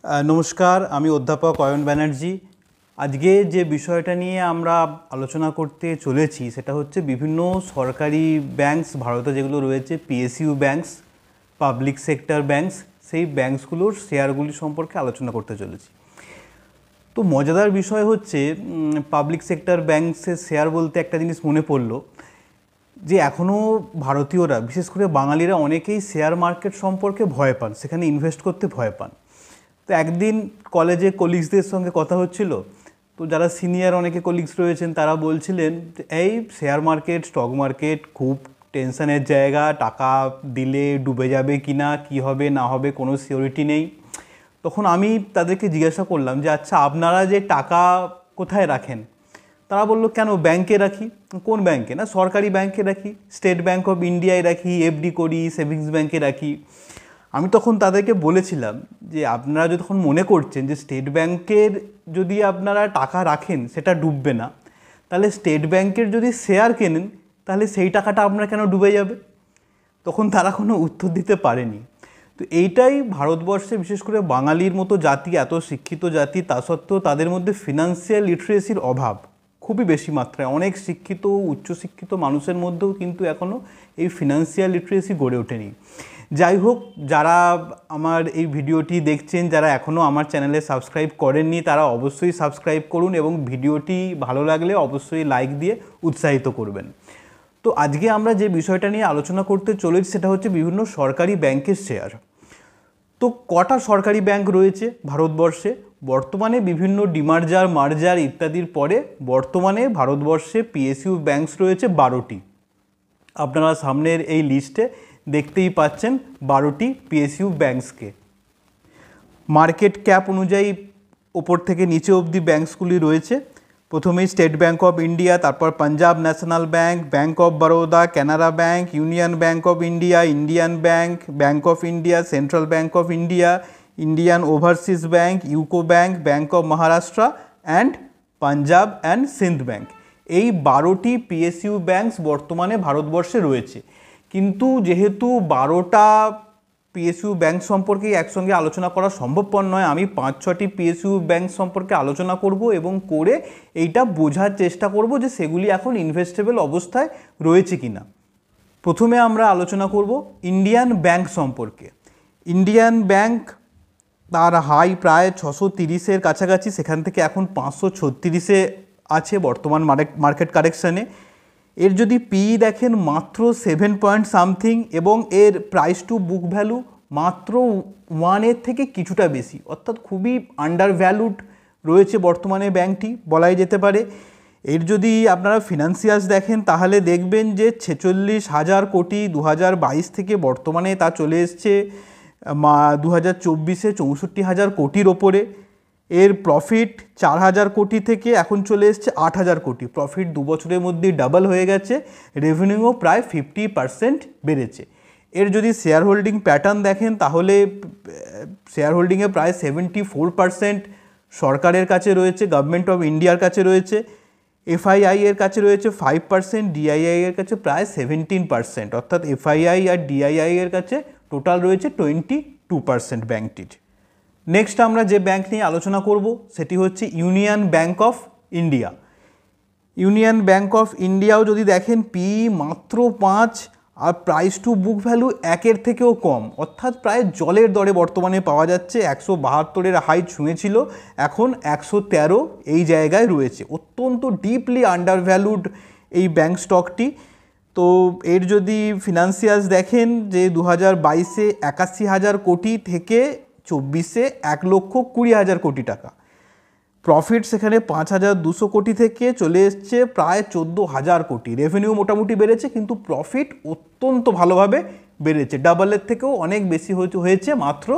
নমস্কার, আমি অধ্যাপক অয়ন ব্যানার্জি। আজকে যে বিষয়টা নিয়ে আমরা আলোচনা করতে চলেছি সেটা হচ্ছে বিভিন্ন সরকারি ব্যাংকস ভারতে যেগুলো রয়েছে, PSU banks, public sector banks, সেই ব্যাংকসগুলোর শেয়ারগুলি সম্পর্কে আলোচনা করতে চলেছি। তো মজাদার বিষয় হচ্ছে পাবলিক সেক্টর ব্যাংকসের শেয়ার বলতে একটা জিনিস মনে পড়লো যে এখনও ভারতীয়রা, বিশেষ করে বাঙালিরা, অনেকেই শেয়ার মার্কেট সম্পর্কে ভয় পান, সেখানে ইনভেস্ট করতে ভয় পান। তো একদিন কলেজে কলিগসদের সঙ্গে কথা হচ্ছিল, তো যারা সিনিয়র অনেকে কলিগস রয়েছেন তারা বলছিলেন এই শেয়ার মার্কেট, স্টক মার্কেট খুব টেনশনের জায়গা, টাকা দিলে ডুবে যাবে কি না, কী হবে না হবে কোনো সিওরিটি নেই। তখন আমি তাদেরকে জিজ্ঞাসা করলাম যে আচ্ছা, আপনারা যে টাকা কোথায় রাখেন? তারা বললো কেন, ব্যাংকে রাখি। কোন ব্যাংকে? না, সরকারি ব্যাংকে রাখি, স্টেট ব্যাংক অফ ইন্ডিয়ায় রাখি, এফডি করি, সেভিংস ব্যাংকে রাখি। আমি তখন তাদেরকে বলেছিলাম যে আপনারা যখন মনে করছেন যে স্টেট ব্যাংকের যদি আপনারা টাকা রাখেন সেটা ডুববে না, তাহলে স্টেট ব্যাংকের যদি শেয়ার কেনেন তাহলে সেই টাকাটা আপনার কেন ডুবে যাবে? তখন তারা কোনো উত্তর দিতে পারেনি। তো এইটাই ভারতবর্ষে, বিশেষ করে বাঙালির মতো জাতি, এত শিক্ষিত জাতি, তা সত্ত্বেও তাদের মধ্যে ফিনান্সিয়াল লিটারেসির অভাব খুবই বেশি মাত্রায়। অনেক শিক্ষিত, উচ্চশিক্ষিত মানুষের মধ্যেও কিন্তু এখনও এই ফিনান্সিয়াল লিটারেসি গড়ে ওঠেনি। যাই হোক, যারা আমার এই ভিডিওটি দেখছেন, যারা এখনও আমার চ্যানেলে সাবস্ক্রাইব করেননি, তারা অবশ্যই সাবস্ক্রাইব করুন এবং ভিডিওটি ভালো লাগলে অবশ্যই লাইক দিয়ে উৎসাহিত করবেন। তো আজকে আমরা যে বিষয়টা নিয়ে আলোচনা করতে চলেছি সেটা হচ্ছে বিভিন্ন সরকারি ব্যাংকের শেয়ার। তো কটা সরকারি ব্যাংক রয়েছে ভারতবর্ষে? বর্তমানে বিভিন্ন ডিমার্জার, মার্জার ইত্যাদির পরে বর্তমানে ভারতবর্ষে পিএসইউ ব্যাংকস রয়েছে 12টি। আপনারা সামনের এই লিস্টে দেখতেই পাচ্ছেন 12টি পিএসইউ ব্যাংকসকে। মার্কেট ক্যাপ অনুযায়ী ওপর থেকে নিচে অবধি ব্যাংকসগুলি রয়েছে। প্রথমেই স্টেট ব্যাংক অফ ইন্ডিয়া, তারপর Punjab National Bank, Bank of Baroda, Canara Bank, Union Bank of India, Indian Bank, Bank of India, Central Bank of India, Indian Overseas Bank, UCO Bank, Bank of Maharashtra and Punjab and Sind Bank. এই 12টি PSU banks বর্তমানে ভারতবর্ষে রয়েছে। কিন্তু যেহেতু 12টা PSU bank সম্পর্কে একসঙ্গে আলোচনা করা সম্ভবপর নয়, আমি 5-6টি পিএসইউ ব্যাংক সম্পর্কে আলোচনা করব এবং করে এইটা বোঝার চেষ্টা করব যে সেগুলি এখন ইনভেস্টেবল অবস্থায় রয়েছে কিনা। প্রথমে আমরা আলোচনা করব ইন্ডিয়ান ব্যাংক সম্পর্কে। ইন্ডিয়ান ব্যাংক তার হাই প্রায় 630-এর কাছাকাছি, সেখান থেকে এখন 536-এ আছে বর্তমান মার্কেট কারেকশানে। এর যদি পিই দেখেন মাত্র 7 পয়েন্ট সামথিং এবং এর প্রাইস টু বুক ভ্যালু মাত্র 1-এর থেকে কিছুটা বেশি, অর্থাৎ খুবই আন্ডার ভ্যালুড রয়েছে বর্তমানে ব্যাংকটি বলাই যেতে পারে। এর যদি আপনারা ফিনান্সিয়ালস দেখেন তাহলে দেখবেন যে 46,000 কোটি 2022 থেকে বর্তমানে তা চলে এসছে 2024-এ 64,000 কোটির ওপরে। এর প্রফিট 4,000 কোটি থেকে এখন চলে এসছে 8,000 কোটি। প্রফিট 2 বছরের মধ্যেই ডাবল হয়ে গেছে। রেভিনিউও প্রায় 50% বেড়েছে। এর যদি শেয়ার হোল্ডিং প্যাটার্ন দেখেন তাহলে শেয়ার হোল্ডিংয়ে প্রায় 74% সরকারের কাছে রয়েছে, গভর্নমেন্ট অফ ইন্ডিয়ার কাছে রয়েছে। এফআইআই এর কাছে রয়েছে 5%, ডিআইআই এর কাছে প্রায় 17%, অর্থাৎ এফআইআই আর ডিআইআই এর কাছে টোটাল রয়েছে 22% ব্যাংকটির। নেক্সট আমরা যে ব্যাংক নিয়ে আলোচনা করব সেটি হচ্ছে Union Bank of India. Union Bank of ইন্ডিয়াও যদি দেখেন পিই মাত্র 5 আর প্রাইস টু বুক ভ্যালু 1-এর থেকেও কম, অর্থাৎ প্রায় জলের দরে বর্তমানে পাওয়া যাচ্ছে। 172-এর হাই ছুঁয়েছিল, এখন 113 এই জায়গায় রয়েছে। অত্যন্ত ডিপলি আন্ডার ভ্যালুড এই ব্যাংক স্টকটি। তো এর যদি ফিনান্সিয়ালস দেখেন যে 2022-এ 81,000 কোটি থেকে 24-এ 1,20,000 কোটি টাকা। প্রফিট সেখানে 5,200 কোটি থেকে চলে এসছে প্রায় 14,000 কোটি। রেভিনিউ মোটামুটি বেড়েছে কিন্তু প্রফিট অত্যন্ত ভালোভাবে বেড়েছে, ডাবলের থেকেও অনেক বেশি হয়েছে মাত্র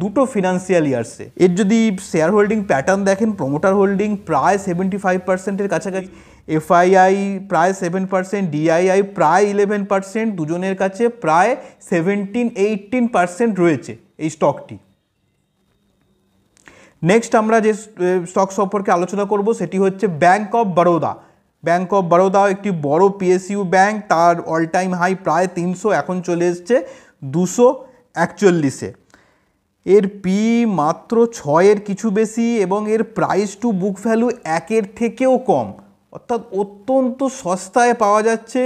2টো ফিনান্সিয়াল ইয়ার্সে। এর যদি শেয়ার হোল্ডিং প্যাটার্ন দেখেন, প্রমোটার হোল্ডিং প্রায় 75%-এর কাছাকাছি, এফআইআই প্রায় 7%, ডিআইআই প্রায় 11%, দুজনের কাছে প্রায় 17-18% রয়েছে এই স্টকটি। নেক্সট আমরা যে স্টক সম্পর্কে আলোচনা করব সেটি হচ্ছে bank of Baroda. Bank of Baroda একটি বড় পিএসইউ ব্যাংক, তার অল টাইম হাই প্রায় 300, এখন চলে এসছে 241-এ। এর পি মাত্র 6-এর কিছু বেশি এবং এর প্রাইস টু বুক ভ্যালু 1-এর থেকেও কম, অর্থাৎ অত্যন্ত সস্তায় পাওয়া যাচ্ছে,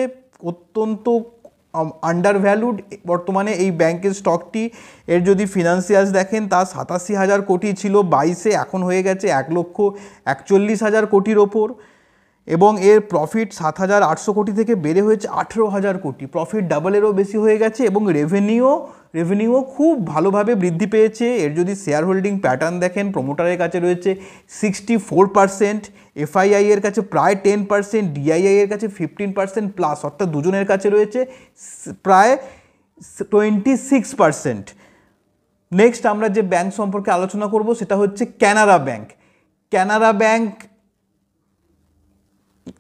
অত্যন্ত আন্ডার ভ্যালুড বর্তমানে এই ব্যাংকের স্টকটি। এর যদি ফিনান্সিয়ালস দেখেন তা 87,000 কোটি ছিল 22-এ, এখন হয়ে গেছে 1,41,000 কোটির ওপর, এবং এর প্রফিট 7,800 কোটি থেকে বেড়ে হয়েছে 18,000 কোটি, প্রফিট ডাবলেরও বেশি হয়ে গেছে, এবং রেভিনিউও খুব ভালোভাবে বৃদ্ধি পেয়েছে। এর যদি শেয়ার হোল্ডিং প্যাটার্ন দেখেন, প্রোমোটারের কাছে রয়েছে 64%, এফআইআই এর কাছে প্রায় 10%, ডিআইআই এর কাছে 15% প্লাস, অর্থাৎ দুজনের কাছে রয়েছে প্রায় 26%। নেক্সট আমরা যে ব্যাংক সম্পর্কে আলোচনা করব সেটা হচ্ছে ক্যানারা ব্যাংক। ক্যানারা ব্যাংক,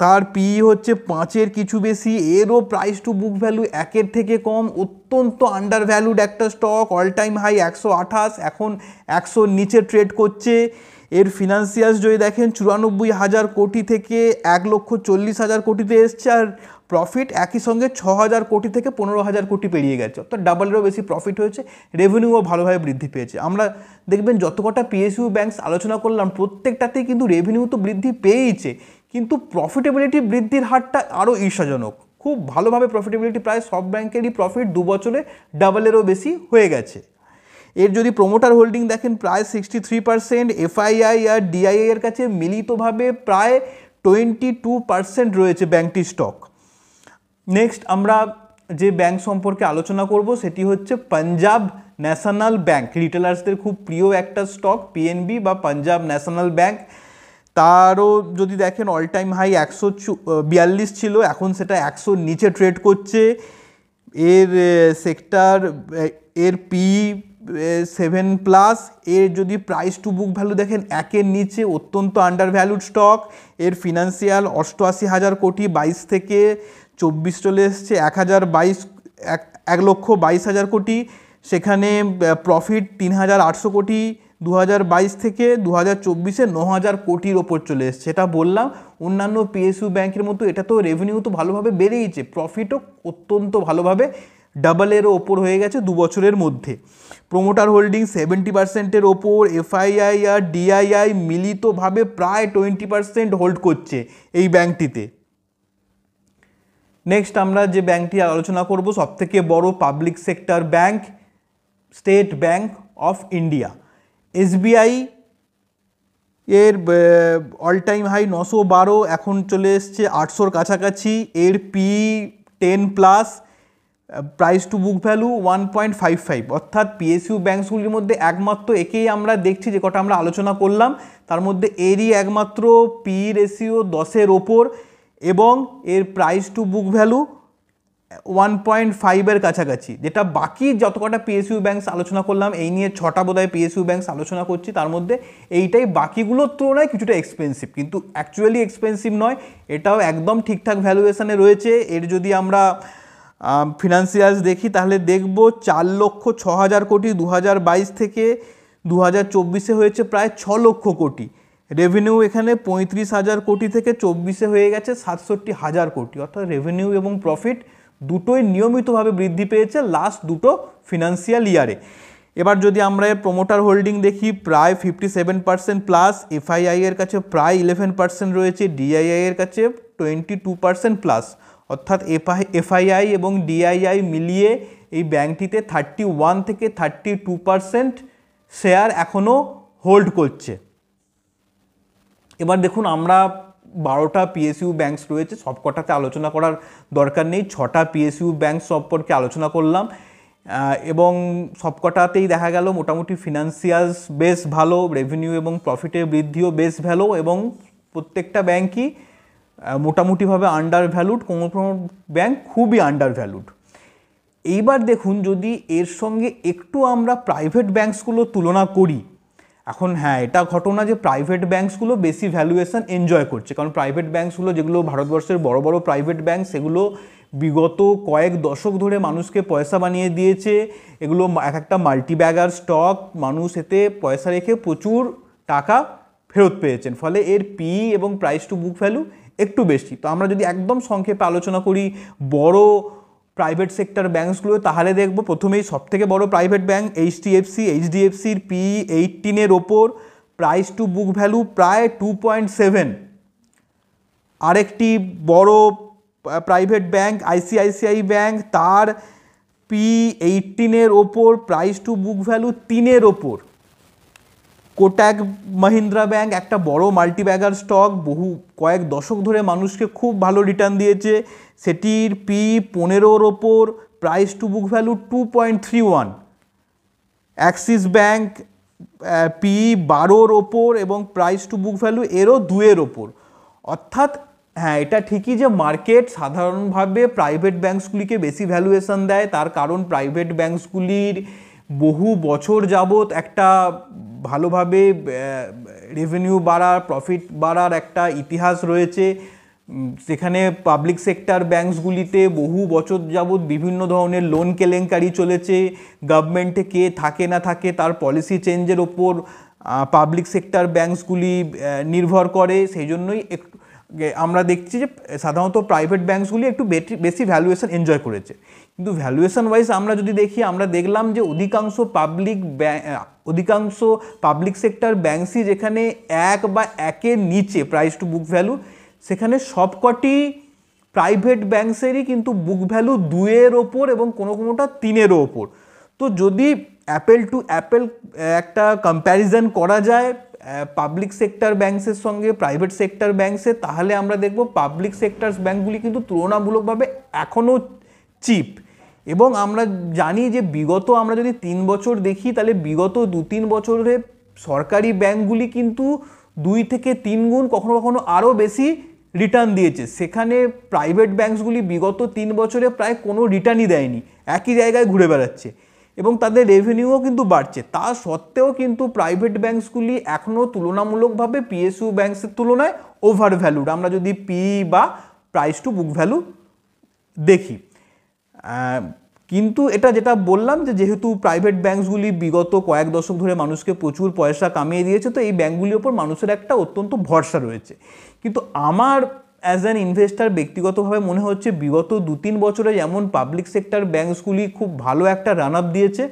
তার পি হচ্ছে 5-এর কিছু বেশি, এরও প্রাইস টু বুক ভ্যালু 1-এর থেকে কম, অত্যন্ত আন্ডার ভ্যালুড একটা স্টক। অল টাইম হাই 128, এখন 100-র নিচে ট্রেড করছে। এর ফিনান্সিয়ালস যদি দেখেন 94,000 কোটি থেকে 1,40,000 কোটিতে এসছে, আর প্রফিট একই সঙ্গে 6,000 কোটি থেকে 15,000 কোটি পেরিয়ে গেছে, অর্থাৎ ডাবলেরও বেশি প্রফিট হয়েছে, রেভিনিউও ভালোভাবে বৃদ্ধি পেয়েছে। আমরা দেখবেন যত কটা পিএসইউ ব্যাংকস আলোচনা করলাম প্রত্যেকটাতেই কিন্তু রেভিনিউ তো বৃদ্ধি পেয়েছে, কিন্তু প্রফিটেবিলিটি বৃদ্ধির হারটা আরও ঈর্ষাজনক, খুব ভালোভাবে প্রফিটেবিলিটি, প্রায় সব ব্যাংকেরই প্রফিট 2 বছরে ডাবলেরও বেশি হয়ে গেছে। এর যদি প্রোমোটার হোল্ডিং দেখেন প্রায় 63%, এফআইআই আর ডিআইআই এর কাছে মিলিতভাবে প্রায় 22% রয়েছে ব্যাংকটির স্টক। নেক্সট আমরা যে ব্যাংক সম্পর্কে আলোচনা করব সেটি হচ্ছে পাঞ্জাব ন্যাশনাল ব্যাংক, রিটেলার্সদের খুব প্রিয় একটা স্টক পিএনবি বা পাঞ্জাব ন্যাশনাল ব্যাংক। তারও যদি দেখেন অল টাইম হাই 142 ছিল, এখন সেটা 100-র নিচে ট্রেড করছে। এর সেক্টর, এর পি 7+, এর যদি প্রাইস টু বুক ভ্যালু দেখেন 1-এর নিচে, অত্যন্ত আন্ডার ভ্যালুড স্টক। এর ফিনান্সিয়াল 88,000 কোটি 22 থেকে 24 চলে এসছে 1,22,000 কোটি, সেখানে প্রফিট 3,800 কোটি 2022 থেকে 2024-এ 9,000 কোটির ওপর চলে এসছে। এটা বললাম অন্যান্য পিএসইউ ব্যাংকের মতো এটা তো রেভিনিউ তো ভালোভাবে বেড়েইছে, প্রফিটও অত্যন্ত ভালোভাবে ডাবলেরও ওপর হয়ে গেছে 2 বছরের মধ্যে। প্রোমোটার হোল্ডিং 70%-এর ওপর, এফআইআই আর ডিআইআই মিলিতভাবে প্রায় 20% হোল্ড করছে এই ব্যাংকটিতে। নেক্সট আমরা যে ব্যাংকটি আলোচনা করব সবথেকে বড় public sector bank, state bank of India. SBI এর অল টাইম হাই 912, এখন চলে এসছে 800-র কাছাকাছি। এর P 10+, price to book value 1.55, অর্থাৎ পিএসইউ ব্যাংকসগুলির মধ্যে একমাত্র একেই আমরা দেখছি যে কটা আমরা আলোচনা করলাম তার মধ্যে এরই একমাত্র পি রেশিও 10-এর ওপর, এবং এর প্রাইস টু বুক ভ্যালু 1.5-এর কাছাকাছি। যেটা বাকি যত কটা পিএসইউ ব্যাংকস আলোচনা করলাম, এই নিয়ে 6টা বোধহয় পিএসইউ ব্যাংকস আলোচনা করছি, তার মধ্যে এইটাই বাকিগুলোর তুলনায় কিছুটা এক্সপেন্সিভ, কিন্তু অ্যাকচুয়ালি এক্সপেন্সিভ নয়, এটাও একদম ঠিকঠাক ভ্যালুয়েশনে রয়েছে। এর যদি আমরা ফিনান্সিয়ালস দেখি তাহলে দেখব 4,06,000 কোটি 2022 থেকে 2024-এ হয়েছে প্রায় 6 লক্ষ কোটি। রেভিনিউ এখানে 35,000 কোটি থেকে 24-এ হয়ে গেছে 67,000 কোটি, অর্থাৎ রেভিনিউ এবং প্রফিট দুটোই নিয়মিতভাবে বৃদ্ধি পেয়েছে লাস্ট দুটো ফিনান্সিয়াল ইয়ারে। এবার যদি আমরা এর প্রোমোটার হোল্ডিং দেখি প্রায় 57% প্লাস, এফআইআই এর কাছে প্রায় 11% রয়েছে, ডিআইআই এর কাছে 22% প্লাস, অর্থাৎ এফআইআই এবং ডিআইআই মিলিয়ে এই ব্যাংকটিতে 31 থেকে 32% শেয়ার এখনও হোল্ড করছে। এবার দেখুন আমরা 12টা পিএসইউ ব্যাংকস রয়েছে, সবকটাতে আলোচনা করার দরকার নেই, 6টা পিএসইউ ব্যাংক সম্পর্কে আলোচনা করলাম, এবং সবকটাতেই দেখা গেল মোটামুটি ফিনান্সিয়ালস বেশ ভালো, রেভিনিউ এবং প্রফিটের বৃদ্ধিও বেশ ভালো, এবং প্রত্যেকটা ব্যাংকই মোটামুটিভাবে আন্ডার ভ্যালুড, কোনো কোনো ব্যাংক খুবই আন্ডার ভ্যালুড। এইবার দেখুন যদি এর সঙ্গে একটু আমরা প্রাইভেট ব্যাংকসগুলো তুলনা করি, এখন হ্যাঁ এটা ঘটনা যে প্রাইভেট ব্যাংকসগুলো বেশি ভ্যালুয়েশন এনজয় করছে, কারণ প্রাইভেট ব্যাংকসগুলো যেগুলো ভারতবর্ষের বড় বড় প্রাইভেট ব্যাংক সেগুলো বিগত কয়েক দশক ধরে মানুষকে পয়সা বানিয়ে দিয়েছে, এগুলো এক একটা মাল্টিব্যাগার স্টক, মানুষ এতে পয়সা রেখে প্রচুর টাকা ফেরত পেয়েছেন, ফলে এর পি এবং প্রাইস টু বুক ভ্যালু একটু বেশি। তো আমরা যদি একদম সংক্ষেপে আলোচনা করি বড় প্রাইভেট সেক্টর ব্যাঙ্কসগুলো, তাহলে দেখব প্রথমেই সবথেকে বড় প্রাইভেট ব্যাঙ্ক এইচডিএফসির PE 18-এর ওপর, প্রাইস টু বুক ভ্যালু প্রায় 2.7। আরেকটি বড় প্রাইভেট ব্যাঙ্ক ICICI ব্যাঙ্ক, তার PE 18-এর ওপর, প্রাইস টু বুক ভ্যালু 3-এর ওপর। কোটাক মাহিন্দ্রা ব্যাঙ্ক একটা বড় মাল্টিব্যাগার স্টক, কয়েক দশক ধরে মানুষকে খুব ভালো রিটার্ন দিয়েছে, সেটির PE 15-এর ওপর, price to book value 2.31। Axis bank PE 12-এর ওপর এবং প্রাইস টু বুক ভ্যালু এরও 2-এর ওপর। অর্থাৎ হ্যাঁ, এটা ঠিকই যে মার্কেট সাধারণভাবে প্রাইভেট ব্যাঙ্কসগুলিকে বেশি ভ্যালুয়েশন দেয়, তার কারণ প্রাইভেট ব্যাঙ্কসগুলির বহু বছর যাবৎ একটা ভালোভাবে রেভিনিউ বাড়ার, প্রফিট বাড়ার একটা ইতিহাস রয়েছে। সেখানে পাবলিক সেক্টর ব্যাঙ্কসগুলিতে বহু বছর যাবৎ বিভিন্ন ধরনের লোন কেলেঙ্কারি চলেছে, গভর্নমেন্টে কে থাকে না থাকে তার পলিসি চেঞ্জের ওপর পাবলিক সেক্টর ব্যাঙ্কসগুলি নির্ভর করে। সেই জন্যই আমরা দেখছি যে সাধারণত প্রাইভেট ব্যাঙ্কসগুলি একটু বেশি ভ্যালুয়েশন এনজয় করেছে। কিন্তু ভ্যালুয়েশন ওয়াইজ আমরা যদি দেখি, আমরা দেখলাম যে অধিকাংশ পাবলিক সেক্টর ব্যাঙ্কসই যেখানে 1 বা 1-এর নিচে প্রাইস টু বুক ভ্যালু, সেখানে সবকটি প্রাইভেট ব্যাঙ্কসেরই কিন্তু বুক ভ্যালু 2-এর ওপর এবং কোনোটা 3-এরও ওপর। তো যদি অ্যাপেল টু অ্যাপেল একটা কম্প্যারিজন করা যায় পাবলিক সেক্টর ব্যাঙ্কসের সঙ্গে প্রাইভেট সেক্টর ব্যাঙ্কসের, তাহলে আমরা দেখব পাবলিক সেক্টরস ব্যাঙ্কগুলি কিন্তু তুলনামূলকভাবে এখনও চিপ। এবং আমরা জানি যে বিগত আমরা যদি 3 বছর দেখি, তাহলে বিগত 2-3 বছরে সরকারি ব্যাঙ্কগুলি কিন্তু 2 থেকে 3 গুণ, কখনো কখনো আরও বেশি রিটার্ন দিয়েছে। সেখানে প্রাইভেট ব্যাঙ্কসগুলি বিগত 3 বছরে প্রায় কোনো রিটার্নই দেয়নি, একই জায়গায় ঘুরে বেড়াচ্ছে এবং তাদের রেভিনিউও কিন্তু বাড়ছে। তা সত্ত্বেও কিন্তু প্রাইভেট ব্যাঙ্কসগুলি এখনও তুলনামূলকভাবে PSU ব্যাঙ্কসের তুলনায় ওভার ভ্যালুড, আমরা যদি PE বা প্রাইস টু বুক ভ্যালু দেখি। কিন্তু এটা যেটা বললাম যে যেহেতু প্রাইভেট ব্যাঙ্কসগুলি বিগত কয়েক দশক ধরে মানুষকে প্রচুর পয়সা কামিয়ে দিয়েছে, তো এই ব্যাঙ্কগুলির ওপর মানুষের একটা অত্যন্ত ভরসা রয়েছে। কিন্তু আমার অ্যাজ অ্যান ইনভেস্টার ব্যক্তিগতভাবে মনে হচ্ছে বিগত 2-3 বছরে যেমন পাবলিক সেক্টর ব্যাঙ্কসগুলি খুব ভালো একটা রান আপ দিয়েছে,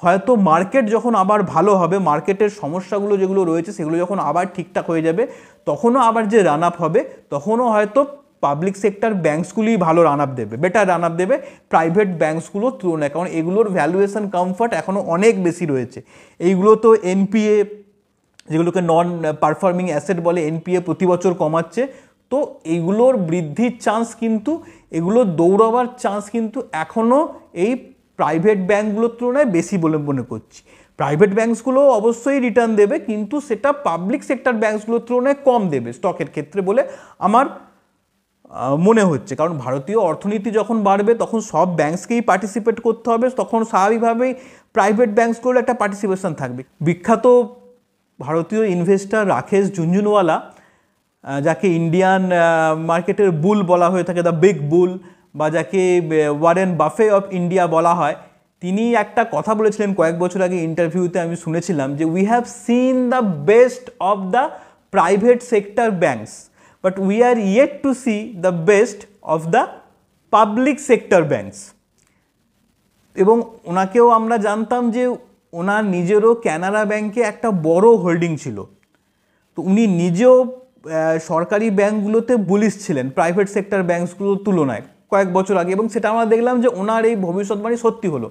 হয়তো মার্কেট যখন আবার ভালো হবে, মার্কেটের সমস্যাগুলো যেগুলো রয়েছে সেগুলো যখন আবার ঠিকঠাক হয়ে যাবে, তখনও আবার যে রান আপ হবে, তখনও হয়তো পাবলিক সেক্টর ব্যাঙ্কসগুলি ভালো রান আপ দেবে, বেটার রান আপ দেবে প্রাইভেট ব্যাঙ্কসগুলোর তুলনায়, কারণ এগুলোর ভ্যালুয়েশন কমফর্ট এখনও অনেক বেশি রয়েছে। এইগুলো তো NPA, যেগুলোকে নন পারফর্মিং অ্যাসেট বলে, NPA প্রতি বছর কমাচ্ছে। তো এইগুলোর বৃদ্ধির চান্স কিন্তু, এগুলোর দৌড়াবার চান্স কিন্তু এখনও এই প্রাইভেট ব্যাঙ্কগুলোর তুলনায় বেশি বলে মনে করছি। প্রাইভেট ব্যাঙ্কসগুলো অবশ্যই রিটার্ন দেবে, কিন্তু সেটা পাবলিক সেক্টর ব্যাঙ্কসগুলোর তুলনায় কম দেবে স্টকের ক্ষেত্রে বলে আমার মনে হচ্ছে। কারণ ভারতীয় অর্থনীতি যখন বাড়বে তখন সব ব্যাঙ্কসকেই পার্টিসিপেট করতে হবে, তখন স্বাভাবিকভাবেই প্রাইভেট ব্যাঙ্কসগুলোর একটা পার্টিসিপেশন থাকবে। বিখ্যাত ভারতীয় ইনভেস্টর রাকেশ ঝুনঝুনওয়ালা, যাকে ইন্ডিয়ান মার্কেটের বুল বলা হয়ে থাকে, দ্য বিগ বুল, বা যাকে ওয়ারেন বাফে অফ ইন্ডিয়া বলা হয়, তিনি একটা কথা বলেছিলেন কয়েক বছর আগে ইন্টারভিউতে, আমি শুনেছিলাম যে we have seen the best of the private sector banks, but we are yet to see the best of the public sector banks। এবং ওনাকেও আমরা জানতাম যে ওনার নিজেরও ক্যানারা ব্যাংকে একটা বড় হোল্ডিং ছিল, তো উনি নিজেও সরকারি ব্যাঙ্কগুলোতে বুলিশ ছিলেন প্রাইভেট সেক্টর ব্যাঙ্কসগুলোর তুলনায় কয়েক বছর আগে, এবং সেটা আমরা দেখলাম যে ওনার এই ভবিষ্যৎবাণী সত্যি হলো।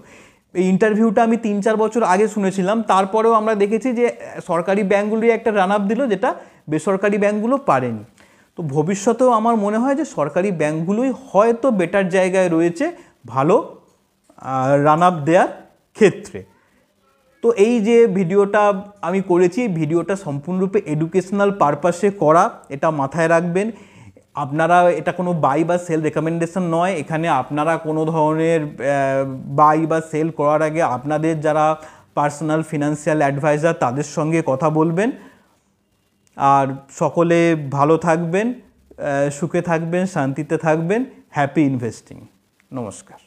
এই ইন্টারভিউটা আমি 3-4 বছর আগে শুনেছিলাম, তারপরেও আমরা দেখেছি যে সরকারি ব্যাঙ্কগুলি একটা রান আপ দিল, যেটা বেসরকারি ব্যাঙ্কগুলো পারেনি। তো ভবিষ্যতেও আমার মনে হয় যে সরকারি ব্যাঙ্কগুলোই হয়তো বেটার জায়গায় রয়েছে ভালো রান আপ দেওয়ার ক্ষেত্রে। তো এই যে ভিডিওটা আমি করেছি, ভিডিওটা সম্পূর্ণরূপে এডুকেশনাল পারপাসে করা, এটা মাথায় রাখবেন। আপনারা, এটা কোনো বাই বা সেল রেকমেন্ডেশন নয়। এখানে আপনারা কোনো ধরনের বাই বা সেল করার আগে আপনাদের যারা পার্সোনাল ফিনান্সিয়াল অ্যাডভাইজার তাদের সঙ্গে কথা বলবেন। আর সকলে ভালো থাকবেন, সুখে থাকবেন, শান্তিতে থাকবেন। Happy investing. নমস্কার।